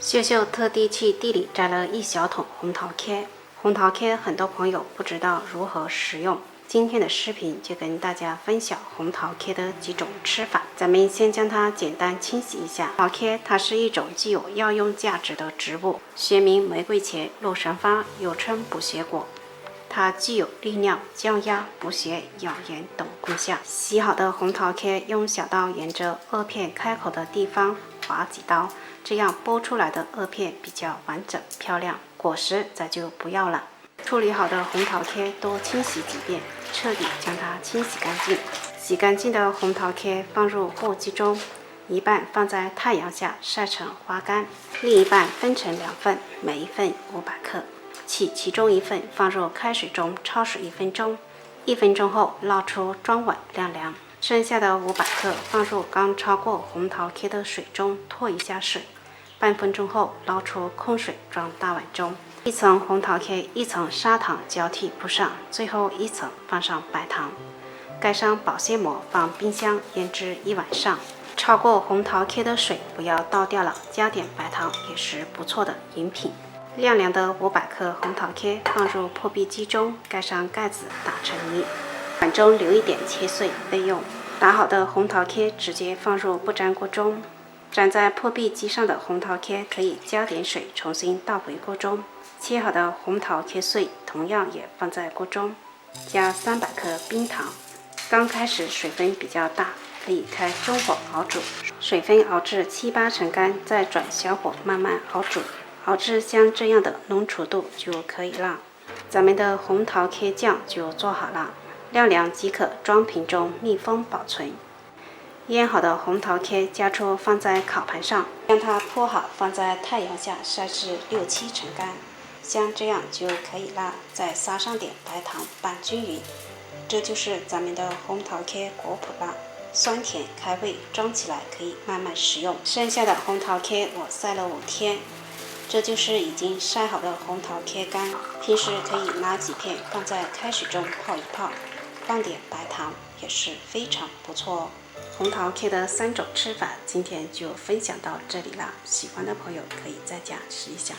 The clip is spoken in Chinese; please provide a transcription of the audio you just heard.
秀秀特地去地里摘了一小桶红桃 K。红桃 K 很多朋友不知道如何食用，今天的视频就跟大家分享红桃 K 的几种吃法。咱们先将它简单清洗一下。红桃 K 它是一种具有药用价值的植物，学名玫瑰茄、洛神花，又称补血果。它具有利尿、降压、补血、养颜等功效。洗好的红桃 K 用小刀沿着萼片开口的地方划几刀，这样剥出来的萼片比较完整漂亮。果实咱就不要了。处理好的红桃 K 多清洗几遍，彻底将它清洗干净。洗干净的红桃 K 放入簸箕中，一半放在太阳下晒成花干，另一半分成2份，每一份500克。取其中一份放入开水中焯水1分钟，1分钟后捞出装碗晾凉。剩下的500克放入刚焯过红桃 K 的水中脱一下水，半分钟后捞出空水装大碗中。一层红桃 K 一层砂糖交替铺上，最后一层放上白糖，盖上保鲜膜，放冰箱腌制1晚上。焯过红桃 K 的水不要倒掉了，加点白糖也是不错的饮品。晾凉的500克红桃 K 放入破壁机中，盖上盖子打成泥，碗中留一点切碎备用。打好的红桃 K 直接放入不粘锅中，粘在破壁机上的红桃 K 可以加点水重新倒回锅中。切好的红桃 K 碎同样也放在锅中，加300克冰糖。刚开始水分比较大，可以开中火熬煮，水分熬至7、8成干，再转小火慢慢熬煮。熬至像这样的浓稠度就可以了。咱们的红桃 K 酱就做好了，晾凉即可装瓶中密封保存。腌好的红桃 K 夹出放在烤盘上，将它铺好，放在太阳下晒至6、7成干，像这样就可以了。再撒上点白糖拌均匀，这就是咱们的红桃 K 果脯了。酸甜开胃，装起来可以慢慢食用。剩下的红桃 K 我晒了5天。这就是已经晒好的红桃 K 干，平时可以拿几片放在开水中泡一泡，放点白糖也是非常不错哦。红桃 K 的3种吃法今天就分享到这里了，喜欢的朋友可以在家试一下。